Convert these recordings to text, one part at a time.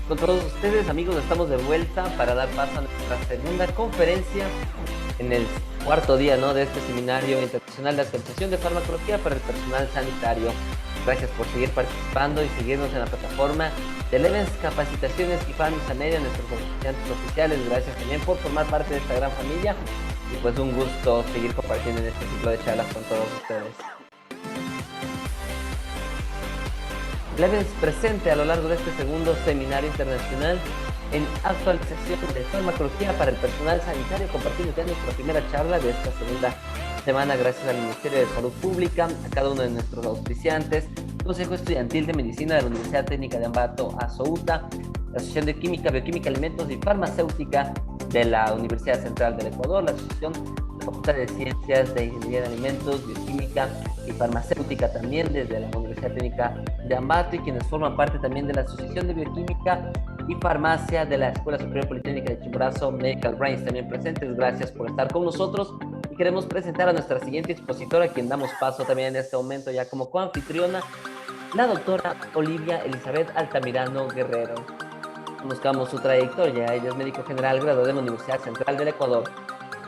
Con todos ustedes, amigos, estamos de vuelta para dar paso a nuestra segunda conferencia en el cuarto día, ¿no?, de este seminario internacional de actualización de farmacología para el personal sanitario. Gracias por seguir participando y seguirnos en la plataforma de Levens Capacitaciones y Farmisa Media, nuestros oficiantes oficiales. Gracias también por formar parte de esta gran familia y pues un gusto seguir compartiendo en este ciclo de charlas con todos ustedes. Levens presente a lo largo de este segundo seminario internacional en actualización de farmacología para el personal sanitario, compartiendo ya nuestra primera charla de esta segunda semana gracias al Ministerio de Salud Pública, a cada uno de nuestros auspiciantes, Consejo Estudiantil de Medicina de la Universidad Técnica de Ambato, ASOUTA, la Asociación de Química, Bioquímica, Alimentos y Farmacéutica de la Universidad Central del Ecuador, la Asociación de Facultad de Ciencias de Ingeniería de Alimentos, Bioquímica y Farmacéutica también desde la Universidad Técnica de Ambato, y quienes forman parte también de la Asociación de Bioquímica y Farmacia de la Escuela Superior Politécnica de Chimborazo, Medical Brains también presentes. Gracias por estar con nosotros y queremos presentar a nuestra siguiente expositora, a quien damos paso también en este momento ya como coanfitriona, la doctora Olivia Elizabeth Altamirano Guerrero. Conozcamos su trayectoria. Ella es médico general graduada en la Universidad Central del Ecuador,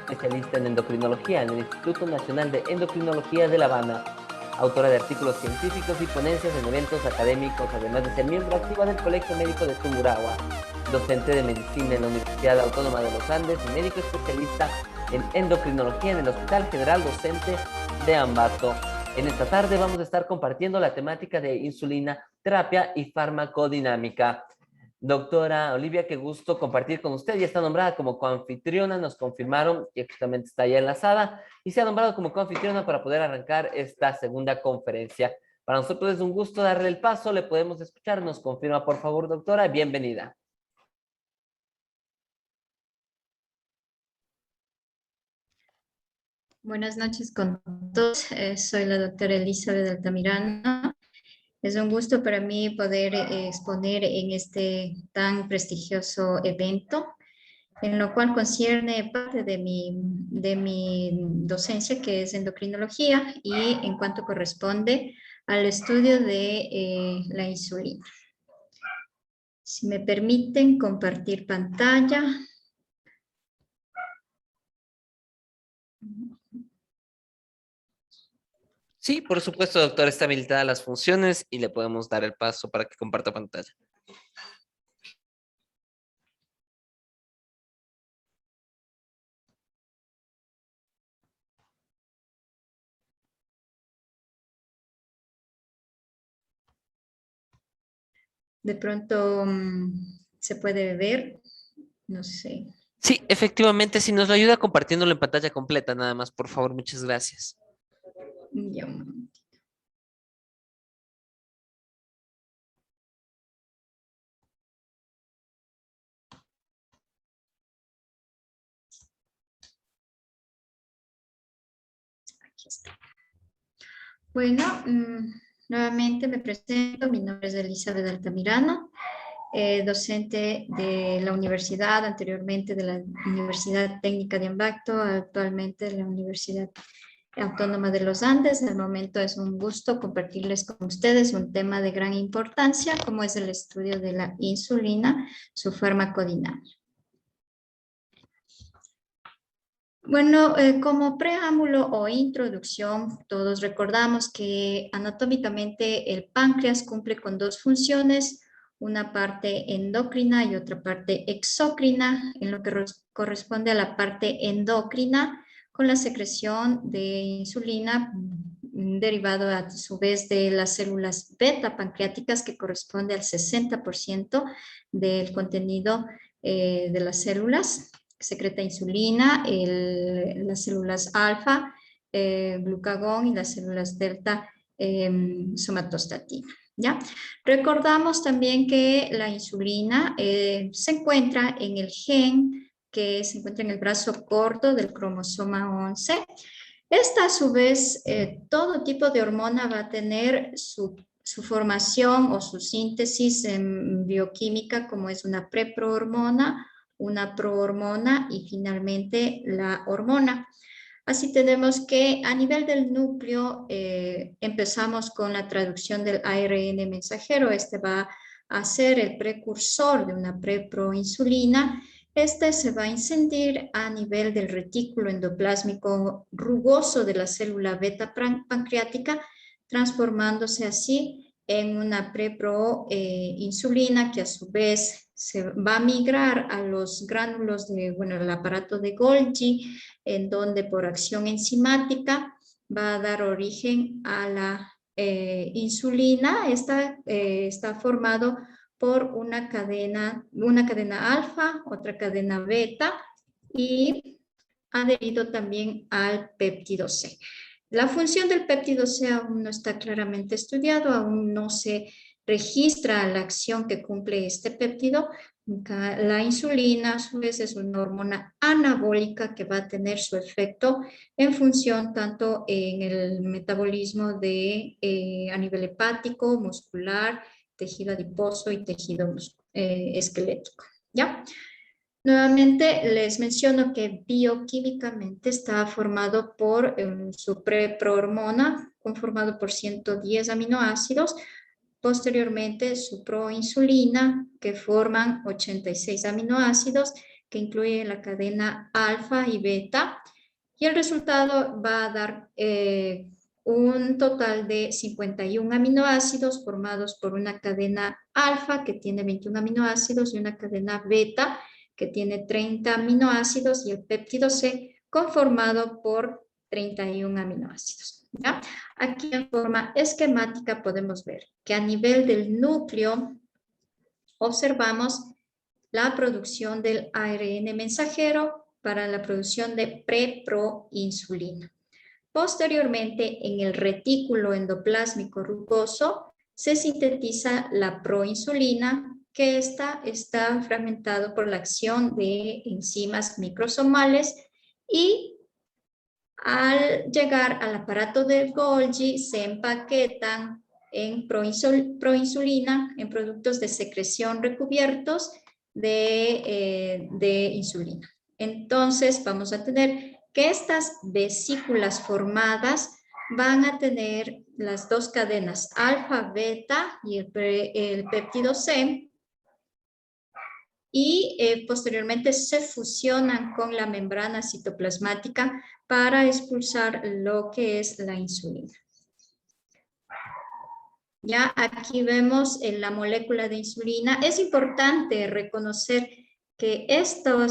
especialista en endocrinología en el Instituto Nacional de Endocrinología de La Habana, autora de artículos científicos y ponencias en eventos académicos, además de ser miembro activa del Colegio Médico de Tungurahua, docente de medicina en la Universidad Autónoma de los Andes y médico especialista en endocrinología en el Hospital General Docente de Ambato. En esta tarde vamos a estar compartiendo la temática de insulina, terapia y farmacodinámica. Doctora Olivia, qué gusto compartir con usted. Ya está nombrada como coanfitriona, nos confirmaron que justamente está ya enlazada y se ha nombrado como coanfitriona para poder arrancar esta segunda conferencia. Para nosotros es un gusto darle el paso, le podemos escuchar. Nos confirma, por favor, doctora. Bienvenida. Buenas noches con todos. Soy la doctora Elizabeth Altamirano. Es un gusto para mí poder exponer en este tan prestigioso evento, en lo cual concierne parte de mi docencia, que es endocrinología, y en cuanto corresponde al estudio de la insulina. Si me permiten compartir pantalla. Sí, por supuesto, doctora, está habilitada las funciones y le podemos dar el paso para que comparta pantalla. De pronto se puede ver, no sé. Sí, efectivamente, si nos lo ayuda compartiéndolo en pantalla completa, nada más, por favor, muchas gracias. Ya un momento. Aquí está. Bueno, nuevamente me presento. Mi nombre es Elizabeth Altamirano, docente de la universidad, anteriormente de la Universidad Técnica de Ambato, actualmente de la Universidad Autónoma de los Andes. En el momento es un gusto compartirles con ustedes un tema de gran importancia, como es el estudio de la insulina, su farmacodinámica. Bueno, como preámbulo o introducción, todos recordamos que anatómicamente el páncreas cumple con dos funciones, una parte endocrina y otra parte exócrina, en lo que corresponde a la parte endocrina, con la secreción de insulina derivado a su vez de las células beta pancreáticas, que corresponde al 60% del contenido de las células. Secreta insulina, las células alfa, glucagón, y las células delta, somatostatina. ¿Ya? Recordamos también que la insulina se encuentra en el gen que se encuentra en el brazo corto del cromosoma 11. Esta, a su vez, todo tipo de hormona va a tener su formación o su síntesis en bioquímica, como es una preprohormona, una prohormona y finalmente la hormona. Así tenemos que a nivel del núcleo empezamos con la traducción del ARN mensajero. Este va a ser el precursor de una preproinsulina, este se va a incidir a nivel del retículo endoplásmico rugoso de la célula beta pancreática, transformándose así en una preproinsulina que a su vez se va a migrar a los gránulos el aparato de Golgi, en donde por acción enzimática va a dar origen a la insulina. Esta está formado por una cadena alfa, otra cadena beta y adherido también al péptido C. La función del péptido C aún no está claramente estudiado, aún no se registra la acción que cumple este péptido. La insulina, a su vez, es una hormona anabólica que va a tener su efecto en función tanto en el metabolismo a nivel hepático, muscular, tejido adiposo y tejido esquelético. ¿Ya? Nuevamente les menciono que bioquímicamente está formado por su preprohormona, conformado por 110 aminoácidos. Posteriormente, su proinsulina, que forman 86 aminoácidos, que incluyen la cadena alfa y beta. Y el resultado va a dar un total de 51 aminoácidos formados por una cadena alfa, que tiene 21 aminoácidos, y una cadena beta, que tiene 30 aminoácidos, y el péptido C, conformado por 31 aminoácidos. ¿Ya? Aquí en forma esquemática podemos ver que a nivel del núcleo observamos la producción del ARN mensajero para la producción de preproinsulina. Posteriormente, en el retículo endoplásmico rugoso se sintetiza la proinsulina, que está fragmentado por la acción de enzimas microsomales, y al llegar al aparato de Golgi se empaquetan en proinsulina, en productos de secreción recubiertos de insulina. Entonces vamos a tener que estas vesículas formadas van a tener las dos cadenas alfa, beta y el péptido C, y posteriormente se fusionan con la membrana citoplasmática para expulsar lo que es la insulina. Ya aquí vemos en la molécula de insulina. Es importante reconocer que esta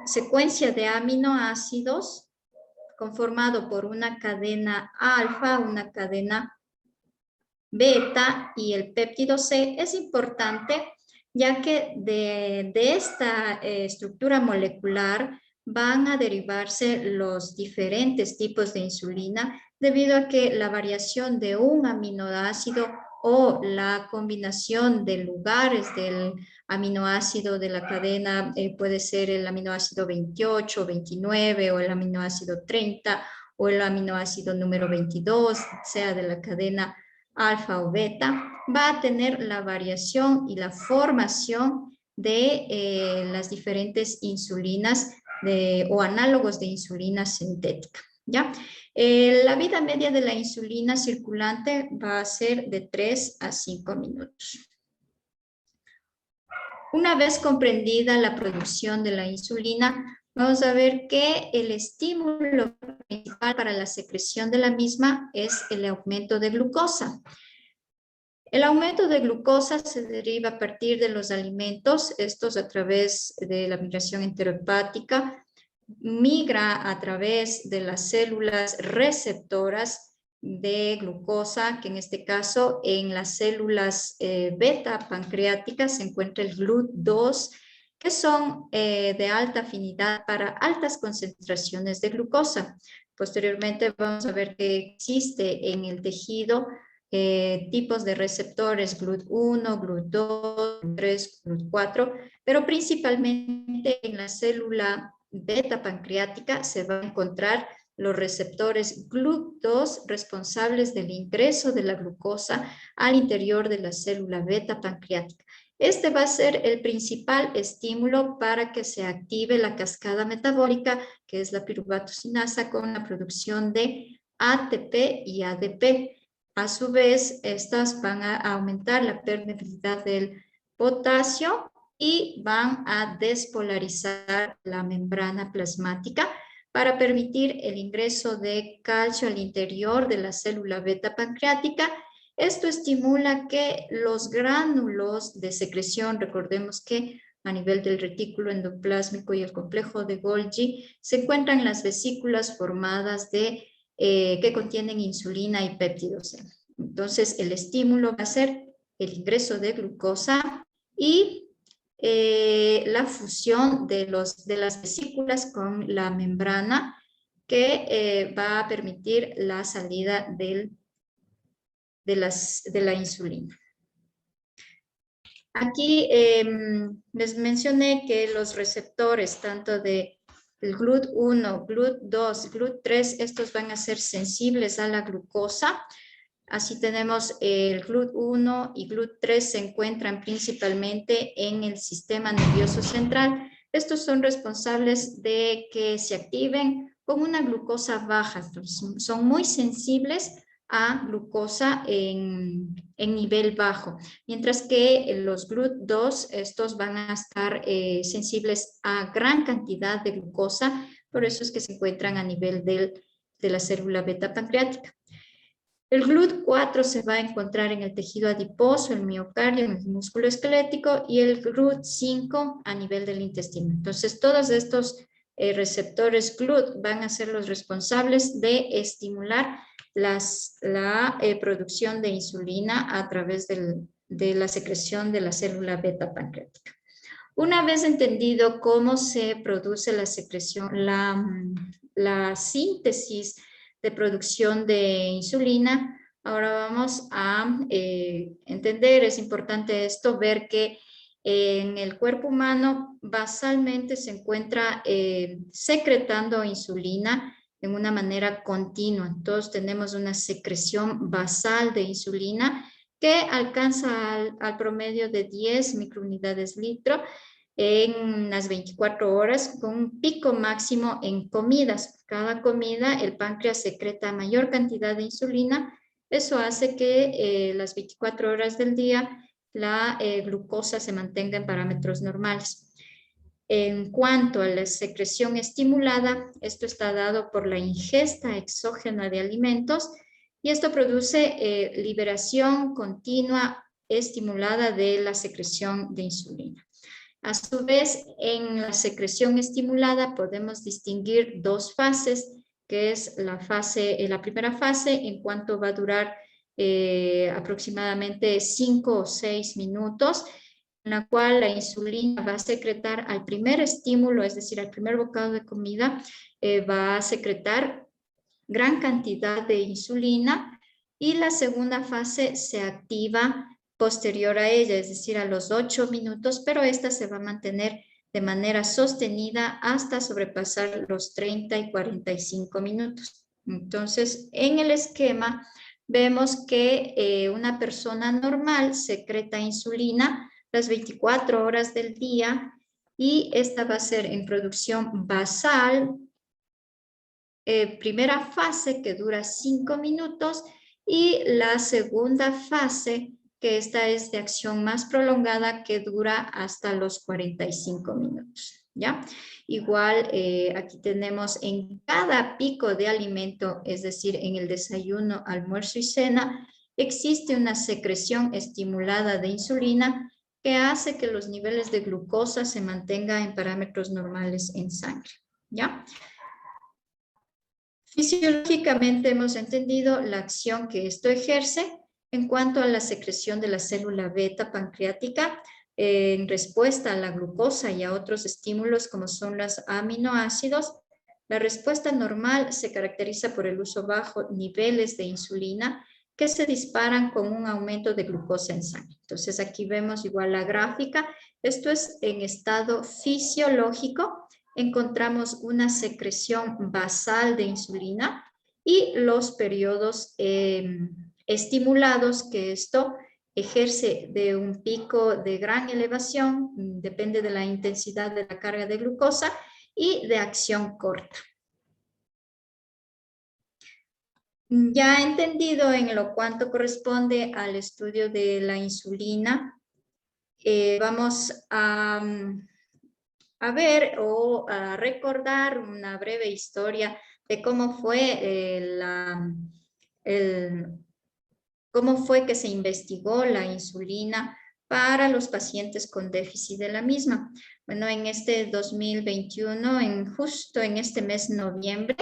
secuencia de aminoácidos conformado por una cadena alfa, una cadena beta y el péptido C es importante, ya que de esta estructura molecular van a derivarse los diferentes tipos de insulina, debido a que la variación de un aminoácido o la combinación de lugares del aminoácido de la cadena puede ser el aminoácido 28, 29 o el aminoácido 30 o el aminoácido número 22, sea de la cadena alfa o beta, va a tener la variación y la formación de las diferentes insulinas o análogos de insulina sintética. ¿Ya? La vida media de la insulina circulante va a ser de 3 a 5 minutos. Una vez comprendida la producción de la insulina, vamos a ver que el estímulo principal para la secreción de la misma es el aumento de glucosa. El aumento de glucosa se deriva a partir de los alimentos, estos a través de la migración enterohepática, migra a través de las células receptoras de glucosa, que en este caso en las células beta pancreáticas se encuentra el GLUT2, que son de alta afinidad para altas concentraciones de glucosa. Posteriormente vamos a ver que existe en el tejido tipos de receptores GLUT1, GLUT2, GLUT3, GLUT4, pero principalmente en la célula beta pancreática se va a encontrar los receptores GLUT2 responsables del ingreso de la glucosa al interior de la célula beta pancreática. Este va a ser el principal estímulo para que se active la cascada metabólica, que es la piruvato sinasa, con la producción de ATP y ADP. A su vez, estas van a aumentar la permeabilidad del potasio y van a despolarizar la membrana plasmática para permitir el ingreso de calcio al interior de la célula beta pancreática. Esto estimula que los gránulos de secreción, recordemos que a nivel del retículo endoplásmico y el complejo de Golgi se encuentran las vesículas formadas que contienen insulina y péptidos. Entonces, el estímulo va a ser el ingreso de glucosa y la fusión de las vesículas con la membrana que va a permitir la salida de la insulina. Aquí les mencioné que los receptores tanto de el GLUT1, GLUT2, GLUT3, estos van a ser sensibles a la glucosa. Así tenemos el GLUT1 y GLUT3 se encuentran principalmente en el sistema nervioso central. Estos son responsables de que se activen con una glucosa baja. Entonces, son muy sensibles a glucosa en nivel bajo, mientras que los GLUT2, estos van a estar sensibles a gran cantidad de glucosa, por eso es que se encuentran a nivel de la célula beta pancreática. El GLUT4 se va a encontrar en el tejido adiposo, el miocardio, en el músculo esquelético, y el GLUT5 a nivel del intestino. Entonces, todos estos receptores GLUT van a ser los responsables de estimular la producción de insulina a través de la secreción de la célula beta pancreática. Una vez entendido cómo se produce la secreción, la síntesis de producción de insulina, ahora vamos a entender, es importante esto, ver que en el cuerpo humano basalmente se encuentra secretando insulina en una manera continua. Todos tenemos una secreción basal de insulina que alcanza al promedio de 10 microunidades litro en las 24 horas, con un pico máximo en comidas. Cada comida el páncreas secreta mayor cantidad de insulina. Eso hace que las 24 horas del día la glucosa se mantenga en parámetros normales. En cuanto a la secreción estimulada, esto está dado por la ingesta exógena de alimentos y esto produce liberación continua estimulada de la secreción de insulina. A su vez, en la secreción estimulada podemos distinguir dos fases, que es la primera fase, en cuanto va a durar aproximadamente 5 o 6 minutos, en la cual la insulina va a secretar al primer estímulo, es decir, al primer bocado de comida, va a secretar gran cantidad de insulina, y la segunda fase se activa posterior a ella, es decir, a los 8 minutos, pero esta se va a mantener de manera sostenida hasta sobrepasar los 30 y 45 minutos. Entonces, en el esquema vemos que una persona normal secreta insulina las 24 horas del día y esta va a ser en producción basal, primera fase que dura 5 minutos y la segunda fase que esta es de acción más prolongada que dura hasta los 45 minutos, ¿ya? Igual aquí tenemos en cada pico de alimento, es decir, en el desayuno, almuerzo y cena, existe una secreción estimulada de insulina que hace que los niveles de glucosa se mantengan en parámetros normales en sangre, ¿ya? Fisiológicamente hemos entendido la acción que esto ejerce en cuanto a la secreción de la célula beta pancreática en respuesta a la glucosa y a otros estímulos como son los aminoácidos. La respuesta normal se caracteriza por el uso bajo niveles de insulina que se disparan con un aumento de glucosa en sangre. Entonces aquí vemos igual la gráfica. Esto es en estado fisiológico. Encontramos una secreción basal de insulina y los periodos estimulados que esto ejerce de un pico de gran elevación, depende de la intensidad de la carga de glucosa, y de acción corta. Ya entendido en lo cuanto corresponde al estudio de la insulina, vamos a ver o a recordar una breve historia de cómo fue cómo fue que se investigó la insulina para los pacientes con déficit de la misma. Bueno, en este 2021, justo en este mes noviembre,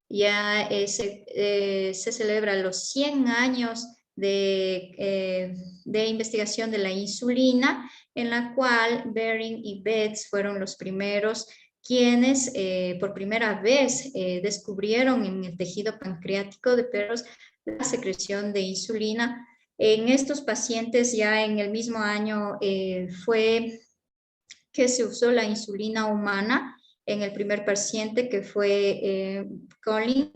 ya se celebra los 100 años de investigación de la insulina, en la cual Behring y Betz fueron los primeros quienes por primera vez descubrieron en el tejido pancreático de perros la secreción de insulina. En estos pacientes ya en el mismo año fue que se usó la insulina humana en el primer paciente que fue Colin,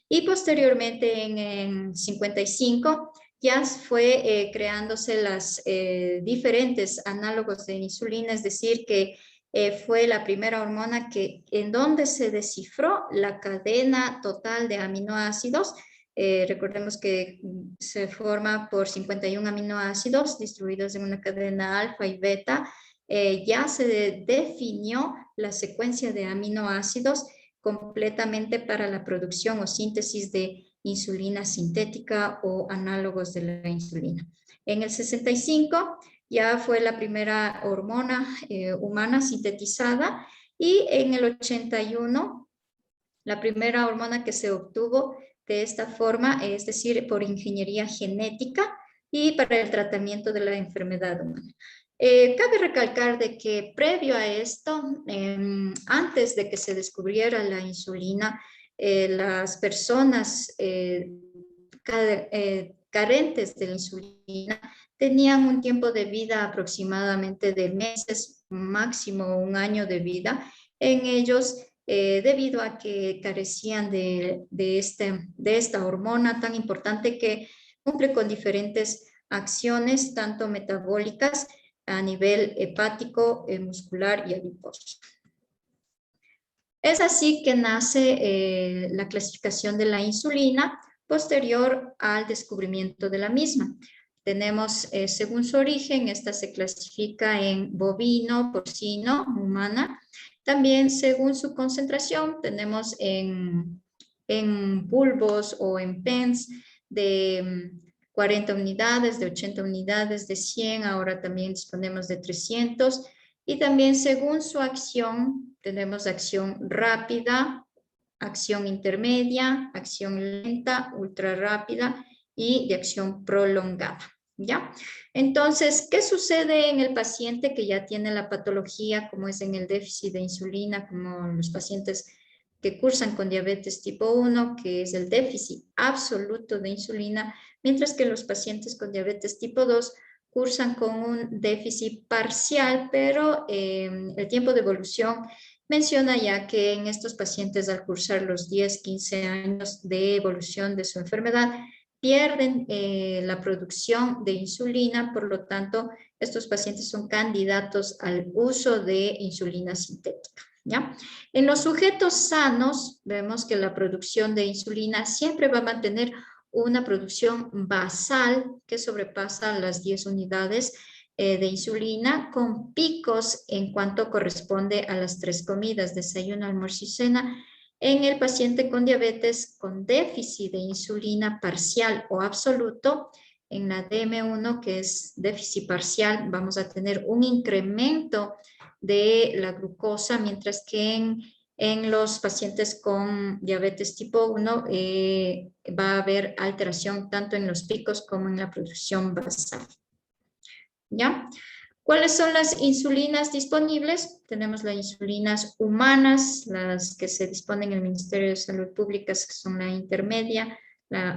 y posteriormente en 55 ya fue creándose las diferentes análogos de insulina, es decir, que fue la primera hormona en donde se descifró la cadena total de aminoácidos. Recordemos que se forma por 51 aminoácidos distribuidos en una cadena alfa y beta. Ya se definió la secuencia de aminoácidos completamente para la producción o síntesis de insulina sintética o análogos de la insulina. En el 65 ya fue la primera hormona humana sintetizada, y en el 81 la primera hormona que se obtuvo de esta forma, es decir, por ingeniería genética y para el tratamiento de la enfermedad humana. Cabe recalcar de que previo a esto, antes de que se descubriera la insulina, las personas carentes de la insulina tenían un tiempo de vida aproximadamente de meses, máximo un año de vida. En ellos, debido a que carecían de esta hormona tan importante que cumple con diferentes acciones, tanto metabólicas a nivel hepático, muscular y adiposo. Es así que nace la clasificación de la insulina posterior al descubrimiento de la misma. Tenemos, según su origen, esta se clasifica en bovino, porcino, humana. También según su concentración, tenemos en bulbos o en pens de 40 unidades, de 80 unidades, de 100, ahora también disponemos de 300. Y también según su acción, tenemos acción rápida, acción intermedia, acción lenta, ultra rápida y de acción prolongada. ¿Ya? Entonces, ¿qué sucede en el paciente que ya tiene la patología, como es en el déficit de insulina, como los pacientes que cursan con diabetes tipo 1, que es el déficit absoluto de insulina, mientras que los pacientes con diabetes tipo 2 cursan con un déficit parcial, pero el tiempo de evolución menciona ya que en estos pacientes, al cursar los 10, 15 años de evolución de su enfermedad, pierden la producción de insulina, por lo tanto, estos pacientes son candidatos al uso de insulina sintética. ¿Ya? En los sujetos sanos, vemos que la producción de insulina siempre va a mantener una producción basal que sobrepasa las 10 unidades de insulina, con picos en cuanto corresponde a las 3 comidas, desayuno, almuerzo y cena. En el paciente con diabetes con déficit de insulina parcial o absoluto, en la DM1, que es déficit parcial, vamos a tener un incremento de la glucosa, mientras que en los pacientes con diabetes tipo 1 va a haber alteración tanto en los picos como en la producción basal. ¿Ya? ¿Cuáles son las insulinas disponibles? Tenemos las insulinas humanas, las que se disponen en el Ministerio de Salud Pública, que son la intermedia,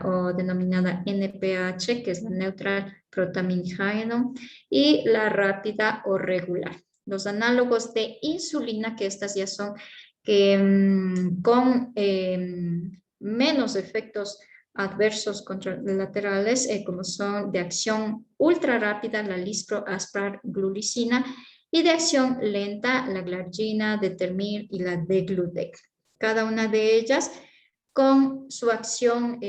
o denominada NPH, que es la Neutral Protamidine, y la rápida o regular. Los análogos de insulina, que estas ya son con menos efectos adversos contralaterales, como son de acción ultra rápida, la lispro-asparaglulicina, y de acción lenta, la glargina, determir y la degludec. Cada una de ellas con su acción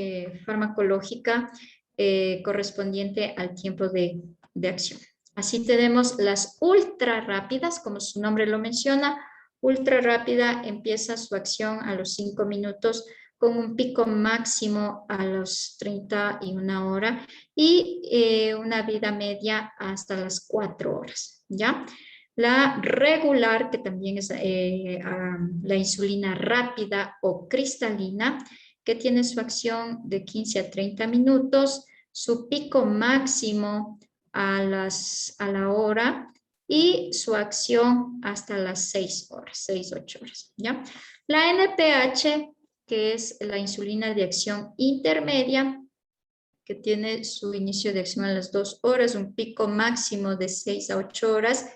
farmacológica correspondiente al tiempo de acción. Así tenemos las ultra rápidas, como su nombre lo menciona. Ultra rápida empieza su acción a los 5 minutos con un pico máximo a los 31 horas y una vida media hasta las 4 horas, ¿ya? La regular, que también es la insulina rápida o cristalina, que tiene su acción de 15 a 30 minutos, su pico máximo a la hora y su acción hasta las 6 horas, 6, 8 horas, ¿ya? La NPH, que es la insulina de acción intermedia, que tiene su inicio de acción a las 2 horas, un pico máximo de 6 a 8 horas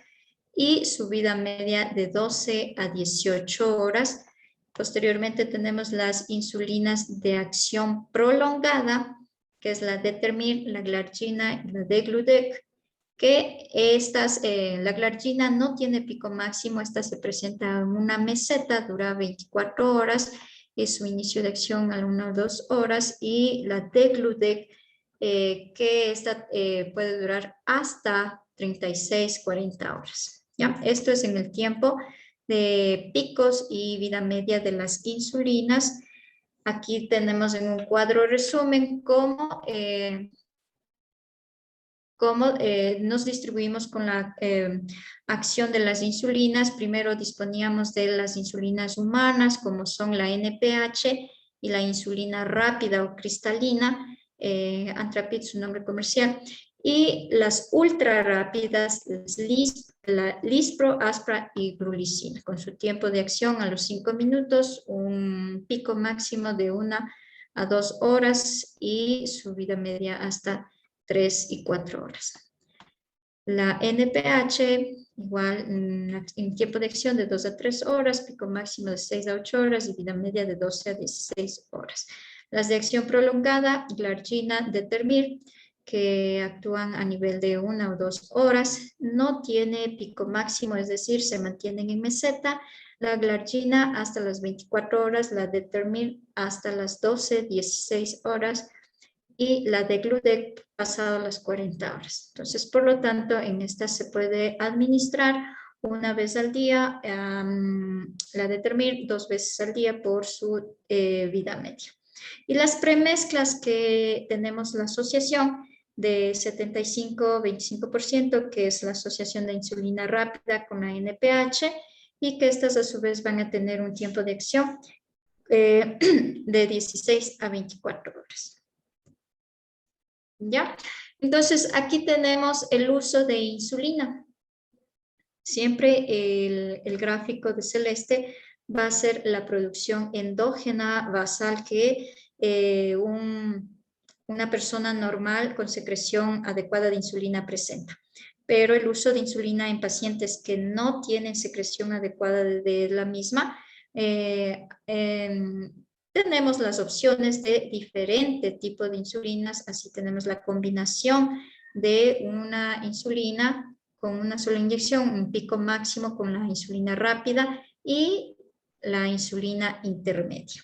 y su vida media de 12 a 18 horas. Posteriormente tenemos las insulinas de acción prolongada, que es la Determir, la Glargina y la Degludec, que la Glargina no tiene pico máximo, esta se presenta en una meseta, dura 24 horas, y su inicio de acción a 1 o 2 horas, y la Degludec, que esta puede durar hasta 36, 40 horas. ¿Ya? Esto es en el tiempo de picos y vida media de las insulinas. Aquí tenemos en un cuadro resumen cómo nos distribuimos con la acción de las insulinas. Primero disponíamos de las insulinas humanas, como son la NPH y la insulina rápida o cristalina, Antrapid, su nombre comercial, y las ultra rápidas, la Lispro, Aspra y Grulicina, con su tiempo de acción a los 5 minutos, un pico máximo de 1 a 2 horas y su vida media hasta 3 y 4 horas. La NPH, igual en tiempo de acción de 2 a 3 horas, pico máximo de 6 a 8 horas y vida media de 12 a 16 horas. Las de acción prolongada, Glargina, Determir, que actúan a nivel de 1 o 2 horas, no tiene pico máximo, es decir, se mantienen en meseta. La Glargina hasta las 24 horas, la Determir hasta las 12, 16 horas, y la Degludec pasado las 40 horas. Entonces, por lo tanto, en esta se puede administrar una vez al día, la Determir 2 veces al día por su vida media. Y las premezclas que tenemos la asociación de 75-25%, que es la asociación de insulina rápida con la NPH, y que estas a su vez van a tener un tiempo de acción de 16 a 24 horas. ¿Ya? Entonces, aquí tenemos el uso de insulina. Siempre el gráfico de celeste va a ser la producción endógena basal que una persona normal con secreción adecuada de insulina presenta. Pero el uso de insulina en pacientes que no tienen secreción adecuada de la misma, tenemos las opciones de diferente tipo de insulinas. Así tenemos la combinación de una insulina con una sola inyección, un pico máximo con la insulina rápida y la insulina intermedia.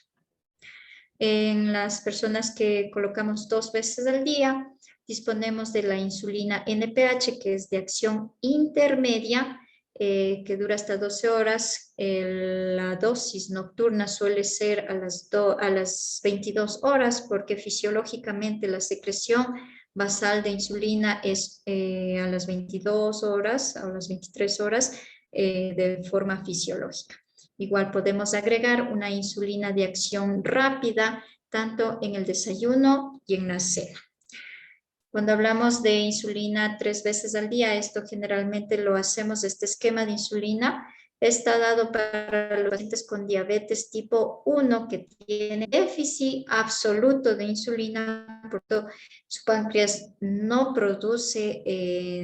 En las personas que colocamos 2 veces al día, disponemos de la insulina NPH, que es de acción intermedia, que dura hasta 12 horas. La dosis nocturna suele ser a las 22 horas, porque fisiológicamente la secreción basal de insulina es a las 22 horas, a las 23 horas, de forma fisiológica. Igual podemos agregar una insulina de acción rápida, tanto en el desayuno y en la cena. Cuando hablamos de insulina 3 veces al día, esto generalmente lo hacemos, este esquema de insulina está dado para los pacientes con diabetes tipo 1 que tiene déficit absoluto de insulina, porque su páncreas no produce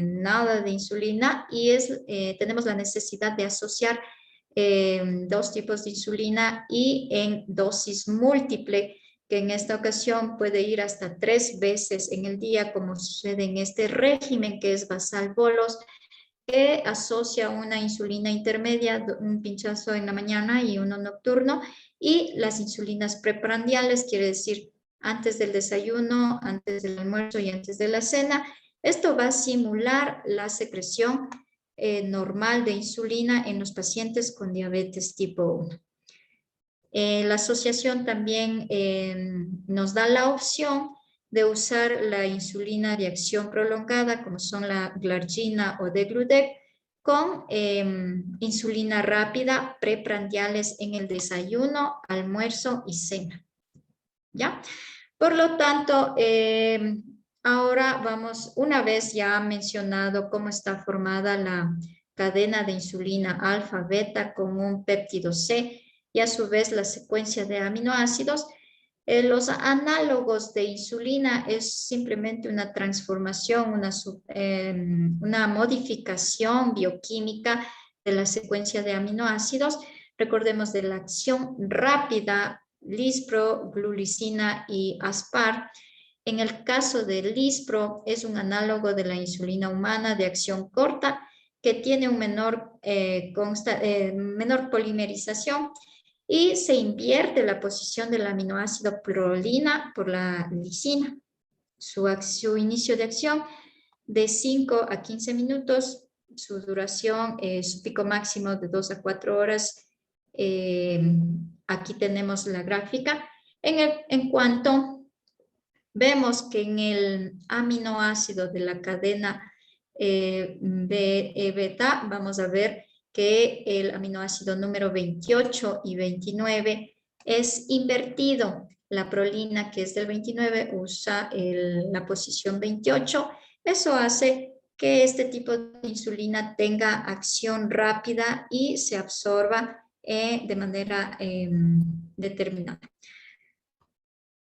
nada de insulina y tenemos la necesidad de asociar 2 tipos de insulina y en dosis múltiple, que en esta ocasión puede ir hasta 3 veces en el día, como sucede en este régimen que es basal bolos, que asocia una insulina intermedia, un pinchazo en la mañana y uno nocturno, y las insulinas preprandiales, quiere decir antes del desayuno, antes del almuerzo y antes de la cena. Esto va a simular la secreción normal de insulina en los pacientes con diabetes tipo 1. La asociación también nos da la opción de usar la insulina de acción prolongada, como son la glargina o degludec, con insulina rápida preprandiales en el desayuno, almuerzo y cena. ¿Ya? Por lo tanto, ahora vamos, una vez ya mencionado cómo está formada la cadena de insulina alfa-beta con un péptido C y a su vez la secuencia de aminoácidos, los análogos de insulina es simplemente una transformación, una modificación bioquímica de la secuencia de aminoácidos. Recordemos de la acción rápida, lispro, glulicina y aspar. En el caso de lispro, es un análogo de la insulina humana de acción corta que tiene un menor polimerización y se invierte la posición del aminoácido prolina por la lisina. Su inicio de acción de 5 a 15 minutos, su duración, su pico máximo de 2 a 4 horas. Aquí tenemos la gráfica. En cuanto vemos que en el aminoácido de la cadena beta, vamos a ver que el aminoácido número 28 y 29 es invertido. La prolina, que es del 29, usa la posición 28. Eso hace que este tipo de insulina tenga acción rápida y se absorba de manera determinada.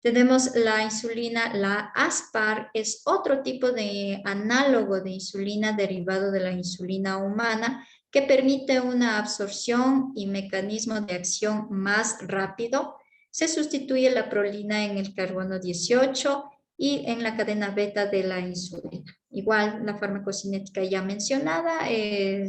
Tenemos la insulina, la aspar, es otro tipo de análogo de insulina derivado de la insulina humana que permite una absorción y mecanismo de acción más rápido. Se sustituye la prolina en el carbono 18 y en la cadena beta de la insulina. Igual la farmacocinética ya mencionada,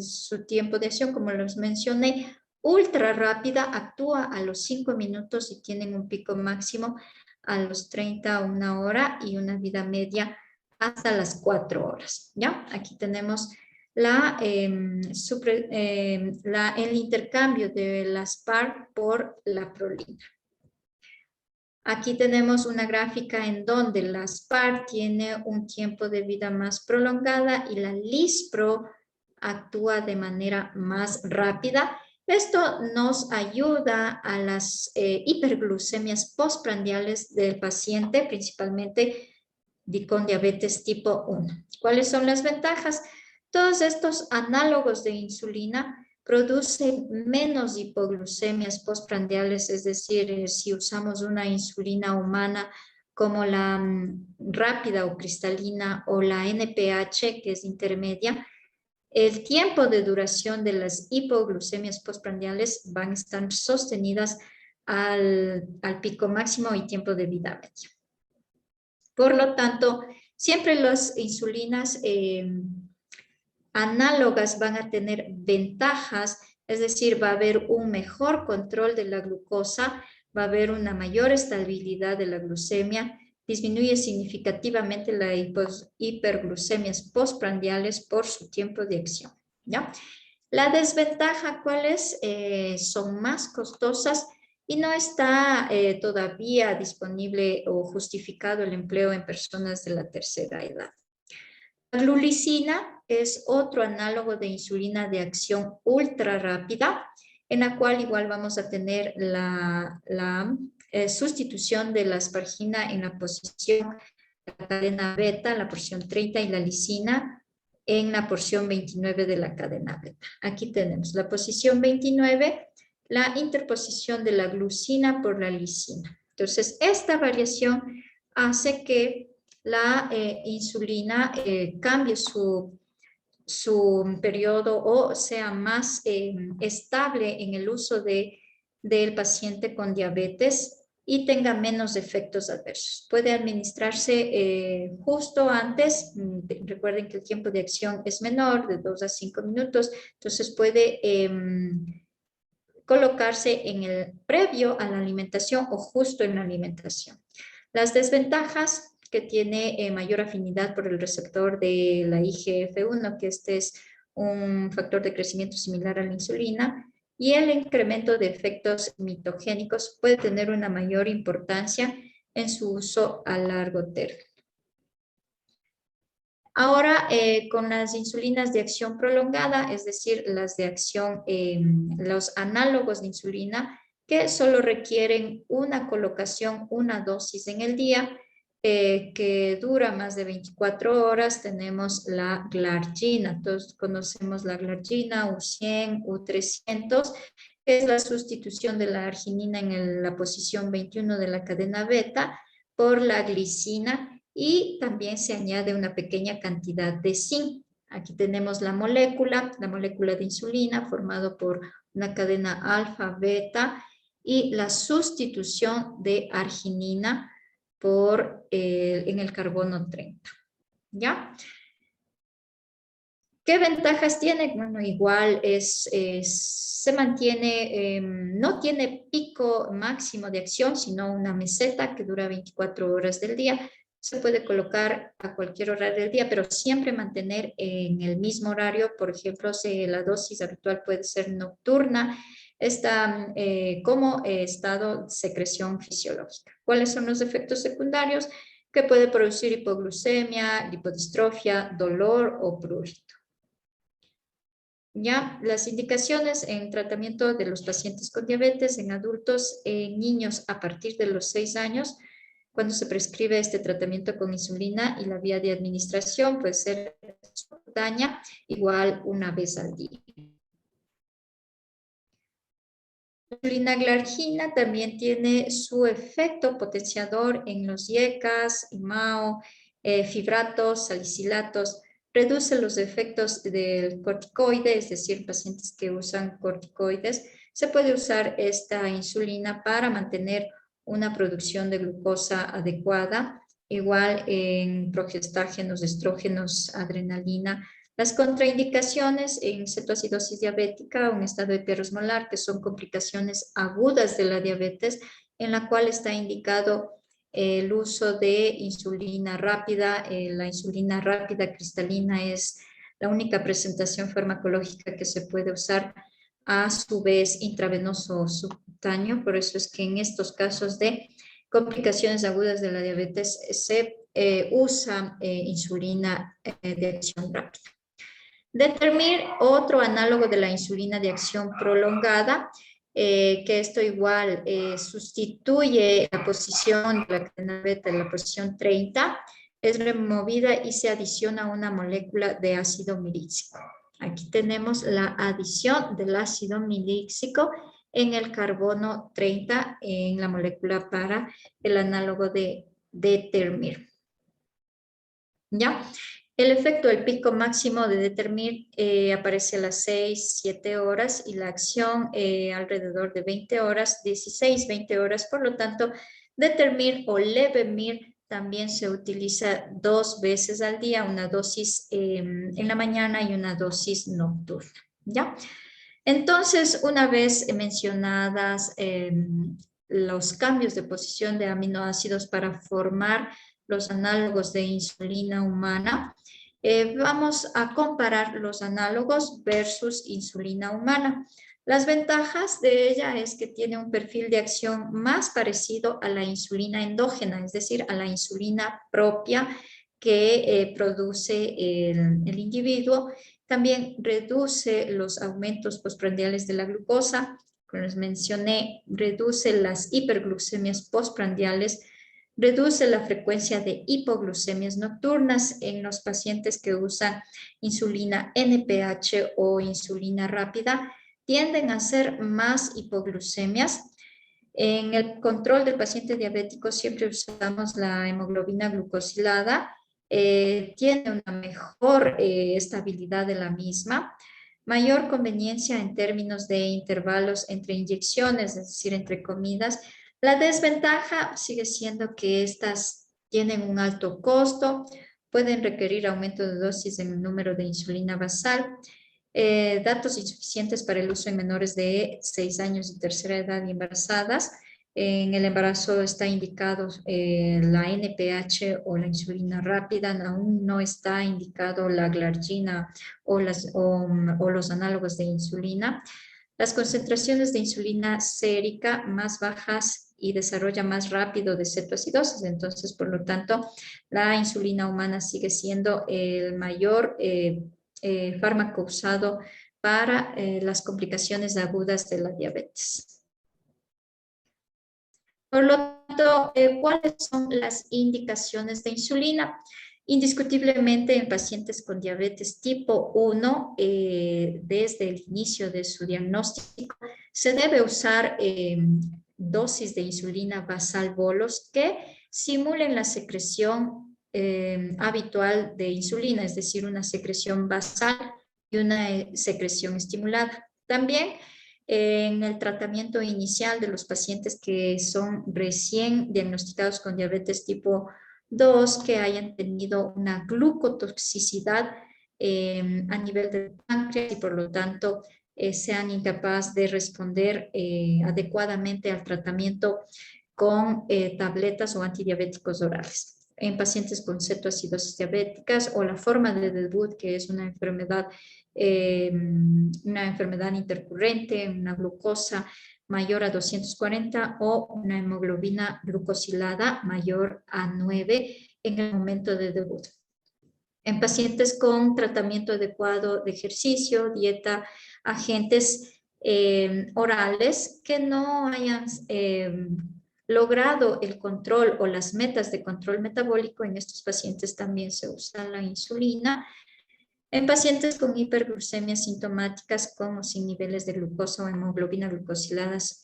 su tiempo de acción, como les mencioné, ultra rápida, actúa a los 5 minutos y tienen un pico máximo a los 30 a 1 hora y una vida media hasta las 4 horas. ¿Ya? Aquí tenemos el intercambio de la aspar por la prolina. Aquí tenemos una gráfica en donde la aspar tiene un tiempo de vida más prolongada y la lispro actúa de manera más rápida. Esto nos ayuda a las hiperglucemias postprandiales del paciente, principalmente con diabetes tipo 1. ¿Cuáles son las ventajas? Todos estos análogos de insulina producen menos hipoglucemias postprandiales, es decir, si usamos una insulina humana como la rápida o cristalina o la NPH, que es intermedia, el tiempo de duración de las hipoglucemias postprandiales van a estar sostenidas al pico máximo y tiempo de vida medio. Por lo tanto, siempre las insulinas análogas van a tener ventajas, es decir, va a haber un mejor control de la glucosa, va a haber una mayor estabilidad de la glucemia, disminuye significativamente las hiperglucemias postprandiales por su tiempo de acción. ¿Ya? La desventaja, ¿cuál es? Son más costosas y no está todavía disponible o justificado el empleo en personas de la tercera edad. La glulicina es otro análogo de insulina de acción ultra rápida, en la cual igual vamos a tener la sustitución de la aspargina en la posición de la cadena beta, la porción 30, y la lisina en la porción 29 de la cadena beta. Aquí tenemos la posición 29, la interposición de la glucina por la lisina. Entonces, esta variación hace que la insulina cambie su periodo o sea más estable en el uso del paciente con diabetes y tenga menos efectos adversos. Puede administrarse justo antes, recuerden que el tiempo de acción es menor, de 2 a 5 minutos, entonces puede colocarse en el previo a la alimentación o justo en la alimentación. Las desventajas que tiene mayor afinidad por el receptor de la IGF-1, que este es un factor de crecimiento similar a la insulina, y el incremento de efectos mitogénicos puede tener una mayor importancia en su uso a largo término. Ahora, con las insulinas de acción prolongada, es decir, las de acción, los análogos de insulina, que solo requieren una colocación, una dosis en el día, que dura más de 24 horas, tenemos la glargina. Todos conocemos la glargina, U100, U300, que es la sustitución de la arginina en la posición 21 de la cadena beta por la glicina, y también se añade una pequeña cantidad de zinc. Aquí tenemos la molécula de insulina formado por una cadena alfa, beta, y la sustitución de arginina en el carbono 30. ¿Ya? ¿Qué ventajas tiene? Bueno, igual se mantiene, no tiene pico máximo de acción, sino una meseta que dura 24 horas del día. Se puede colocar a cualquier hora del día, pero siempre mantener en el mismo horario. Por ejemplo, si la dosis habitual puede ser nocturna, está como estado de secreción fisiológica. ¿Cuáles son los efectos secundarios? Que puede producir hipoglucemia, lipodistrofia, dolor o prurito. Ya, las indicaciones en tratamiento de los pacientes con diabetes en adultos, en niños a partir de los 6 años, cuando se prescribe este tratamiento con insulina, y la vía de administración puede ser subcutánea, igual una vez al día. La insulina glargina también tiene su efecto potenciador en los IECAS, IMAO, fibratos, salicilatos. Reduce los efectos del corticoide, es decir, pacientes que usan corticoides. Se puede usar esta insulina para mantener una producción de glucosa adecuada, igual en progestágenos, estrógenos, adrenalina. Las contraindicaciones en cetoacidosis diabética, un estado hiperosmolar, que son complicaciones agudas de la diabetes, en la cual está indicado el uso de insulina rápida. La insulina rápida cristalina es la única presentación farmacológica que se puede usar, a su vez intravenoso o subcutáneo. Por eso es que en estos casos de complicaciones agudas de la diabetes se usa insulina de acción rápida. Determir, otro análogo de la insulina de acción prolongada, que esto igual sustituye la posición de la cadena beta en la posición 30, es removida y se adiciona una molécula de ácido milíxico. Aquí tenemos la adición del ácido milíxico en el carbono 30 en la molécula para el análogo de Determir. ¿Ya? El efecto del pico máximo de Determir aparece a las 6-7 horas y la acción alrededor de 20 horas, 16-20 horas. Por lo tanto, Determir o Levemir también se utiliza 2 veces al día, una dosis en la mañana y una dosis nocturna. ¿Ya? Entonces, una vez mencionadas los cambios de posición de aminoácidos para formar los análogos de insulina humana, vamos a comparar los análogos versus insulina humana. Las ventajas de ella es que tiene un perfil de acción más parecido a la insulina endógena, es decir, a la insulina propia que produce el individuo. También reduce los aumentos postprandiales de la glucosa. Como les mencioné, reduce las hiperglucemias postprandiales, reduce la frecuencia de hipoglucemias nocturnas en los pacientes que usan insulina NPH o insulina rápida. Tienden a ser más hipoglucemias. En el control del paciente diabético siempre usamos la hemoglobina glucosilada. Tiene una mejor estabilidad de la misma, mayor conveniencia en términos de intervalos entre inyecciones, es decir, entre comidas. La desventaja sigue siendo que estas tienen un alto costo, pueden requerir aumento de dosis en el número de insulina basal. Datos insuficientes para el uso en menores de 6 años de tercera edad y embarazadas. En el embarazo está indicado la NPH o la insulina rápida, aún no está indicado la glargina o los análogos de insulina. Las concentraciones de insulina sérica más bajas y desarrolla más rápido de cetoacidosis, entonces por lo tanto la insulina humana sigue siendo el mayor fármaco usado para las complicaciones agudas de la diabetes. Por lo tanto, ¿cuáles son las indicaciones de insulina? Indiscutiblemente en pacientes con diabetes tipo 1, desde el inicio de su diagnóstico, se debe usar dosis de insulina basal bolos que simulen la secreción habitual de insulina, es decir, una secreción basal y una secreción estimulada. También en el tratamiento inicial de los pacientes que son recién diagnosticados con diabetes tipo 2, que hayan tenido una glucotoxicidad a nivel del páncreas y por lo tanto sean incapaces de responder adecuadamente al tratamiento con tabletas o antidiabéticos orales. En pacientes con cetoacidosis diabéticas o la forma de debut, que es una enfermedad intercurrente, una glucosa mayor a 240 o una hemoglobina glucosilada mayor a 9 en el momento de debut. En pacientes con tratamiento adecuado de ejercicio, dieta, agentes orales que no hayan logrado el control o las metas de control metabólico, en estos pacientes también se usa la insulina. En pacientes con hiperglucemias sintomáticas con o sin niveles de glucosa o hemoglobina glucosiladas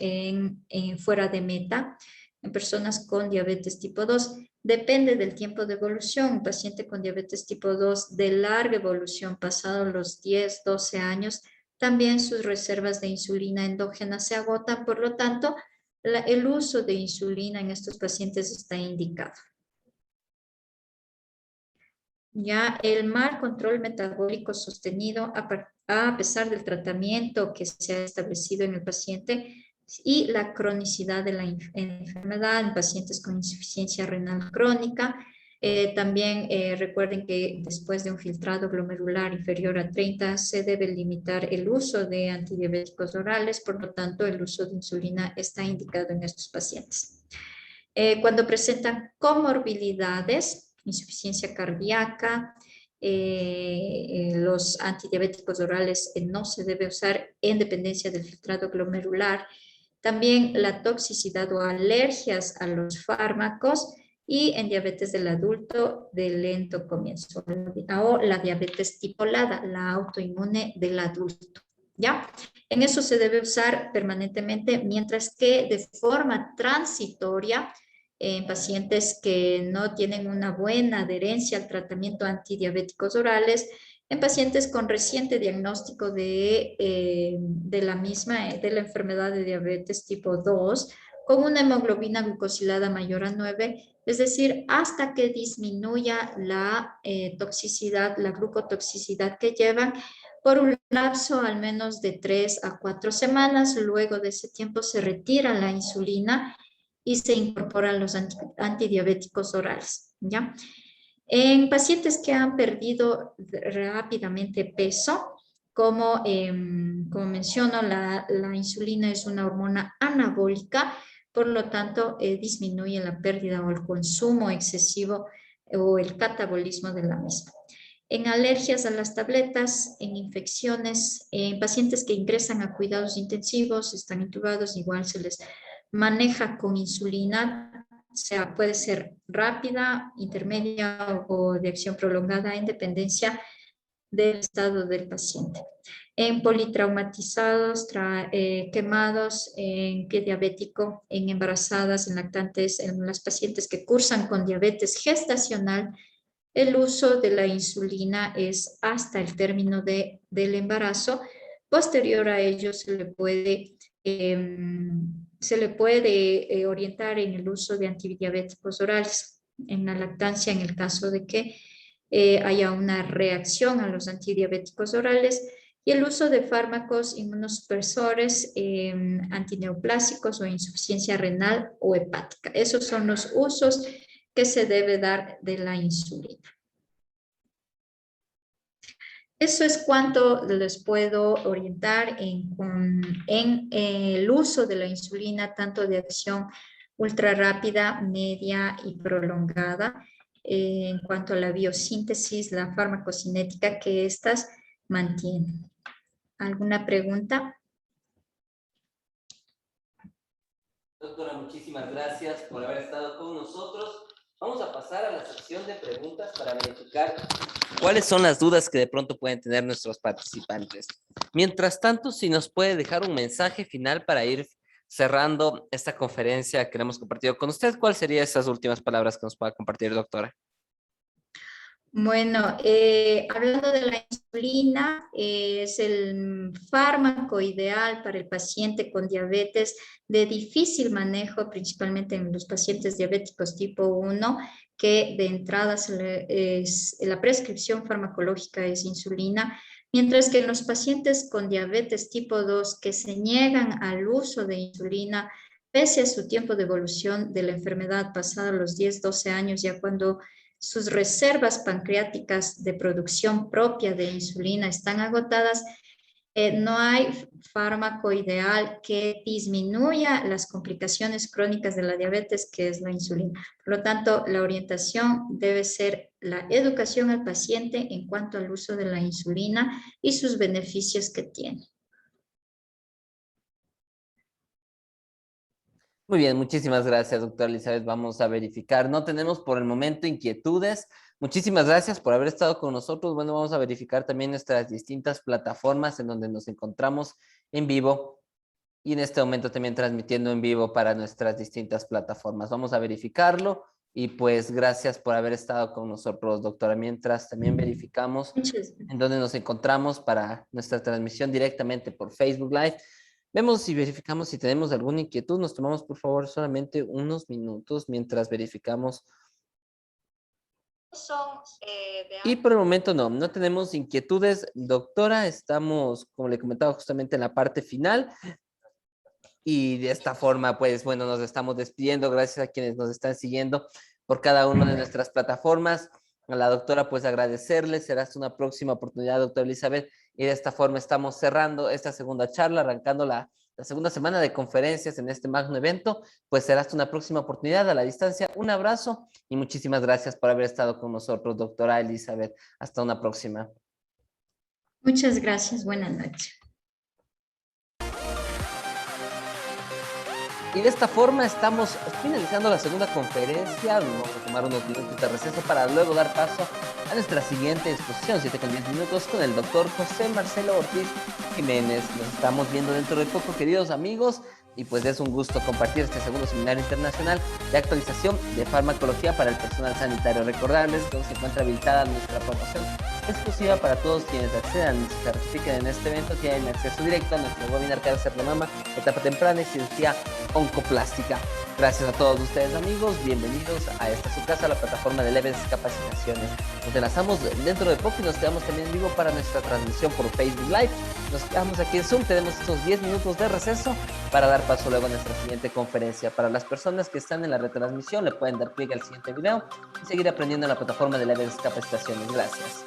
fuera de meta, en personas con diabetes tipo 2, depende del tiempo de evolución. Un paciente con diabetes tipo 2 de larga evolución, pasados los 10, 12 años, también sus reservas de insulina endógena se agotan, por lo tanto, el uso de insulina en estos pacientes está indicado. Ya el mal control metabólico sostenido a pesar del tratamiento que se ha establecido en el paciente y la cronicidad de la enfermedad en pacientes con insuficiencia renal crónica. También recuerden que después de un filtrado glomerular inferior a 30 se debe limitar el uso de antidiabéticos orales, por lo tanto el uso de insulina está indicado en estos pacientes. Cuando presentan comorbilidades, insuficiencia cardíaca, los antidiabéticos orales no se debe usar en dependencia del filtrado glomerular. También la toxicidad o alergias a los fármacos y en diabetes del adulto de lento comienzo o la diabetes tipolada, la autoinmune del adulto. ¿Ya? En eso se debe usar permanentemente, mientras que de forma transitoria en pacientes que no tienen una buena adherencia al tratamiento antidiabéticos orales, en pacientes con reciente diagnóstico de la enfermedad de diabetes tipo 2, con una hemoglobina glucosilada mayor a 9, es decir, hasta que disminuya la toxicidad, la glucotoxicidad que llevan por un lapso al menos de 3 a 4 semanas. Luego de ese tiempo se retira la insulina y se incorporan los antidiabéticos orales, ¿ya? En pacientes que han perdido rápidamente peso, como menciono, la insulina es una hormona anabólica, por lo tanto disminuye la pérdida o el consumo excesivo o el catabolismo de la misma. En alergias a las tabletas, en infecciones, en pacientes que ingresan a cuidados intensivos, están intubados, igual se les maneja con insulina, o sea, puede ser rápida, intermedia o de acción prolongada en dependencia del estado del paciente. En politraumatizados, quemados, en pie diabético, en embarazadas, en lactantes, en las pacientes que cursan con diabetes gestacional, el uso de la insulina es hasta el término del embarazo. Posterior a ello se le puede orientar en el uso de antidiabéticos orales en la lactancia, en el caso de que haya una reacción a los antidiabéticos orales, y el uso de fármacos inmunosupresores, antineoplásicos o insuficiencia renal o hepática. Esos son los usos que se debe dar de la insulina. Eso es cuanto les puedo orientar en el uso de la insulina, tanto de acción ultra rápida, media y prolongada, en cuanto a la biosíntesis, la farmacocinética que éstas mantienen. ¿Alguna pregunta? Doctora, muchísimas gracias por haber estado con nosotros. Vamos a pasar a la sección de preguntas para verificar cuáles son las dudas que de pronto pueden tener nuestros participantes. Mientras tanto, si nos puede dejar un mensaje final para ir cerrando esta conferencia que hemos compartido con usted, ¿cuáles serían esas últimas palabras que nos pueda compartir, doctora? Bueno, hablando de la insulina, es el fármaco ideal para el paciente con diabetes de difícil manejo, principalmente en los pacientes diabéticos tipo 1, que de entrada la prescripción farmacológica es insulina, mientras que en los pacientes con diabetes tipo 2 que se niegan al uso de insulina, pese a su tiempo de evolución de la enfermedad pasada los 10, 12 años, ya cuando sus reservas pancreáticas de producción propia de insulina están agotadas, no hay fármaco ideal que disminuya las complicaciones crónicas de la diabetes, que es la insulina. Por lo tanto, la orientación debe ser la educación al paciente en cuanto al uso de la insulina y sus beneficios que tiene. Muy bien, muchísimas gracias, doctora Elizabeth. Vamos a verificar. No tenemos por el momento inquietudes. Muchísimas gracias por haber estado con nosotros. Bueno, vamos a verificar también nuestras distintas plataformas en donde nos encontramos en vivo y en este momento también transmitiendo en vivo para nuestras distintas plataformas. Vamos a verificarlo y pues gracias por haber estado con nosotros, doctora. Mientras también verificamos en donde nos encontramos para nuestra transmisión directamente por Facebook Live. Vemos y verificamos si tenemos alguna inquietud. Nos tomamos, por favor, solamente unos minutos mientras verificamos. Y por el momento no tenemos inquietudes, doctora. Estamos, como le comentaba, justamente en la parte final. Y de esta forma, pues, bueno, nos estamos despidiendo. Gracias a quienes nos están siguiendo por cada una de nuestras plataformas. A la doctora, pues, agradecerle. Será hasta una próxima oportunidad, doctora Elizabeth. Y de esta forma estamos cerrando esta segunda charla, arrancando la segunda semana de conferencias en este magno evento. Pues será hasta una próxima oportunidad a la distancia. Un abrazo y muchísimas gracias por haber estado con nosotros, doctora Elizabeth. Hasta una próxima. Muchas gracias. Buenas noches. Y de esta forma estamos finalizando la segunda conferencia. Vamos a tomar unos minutos de receso para luego dar paso a nuestra siguiente exposición, 7:10 minutos, con el doctor José Marcelo Ortiz Jiménez. Nos estamos viendo dentro de poco, queridos amigos, y pues es un gusto compartir este segundo seminario internacional de actualización de farmacología para el personal sanitario. Recordarles que se encuentra habilitada nuestra promoción exclusiva para todos quienes accedan y se certifiquen en este evento. Tienen acceso directo a nuestro webinar Cáncer de Mama, etapa temprana y cirugía oncoplástica. Gracias a todos ustedes, amigos. Bienvenidos a esta su casa, la plataforma de Levels Capacitaciones. Nos enlazamos dentro de poco y nos quedamos también en vivo para nuestra transmisión por Facebook Live. Nos quedamos aquí en Zoom. Tenemos estos 10 minutos de receso para dar paso luego a nuestra siguiente conferencia. Para las personas que están en la retransmisión, le pueden dar clic al siguiente video y seguir aprendiendo en la plataforma de Levels Capacitaciones. Gracias.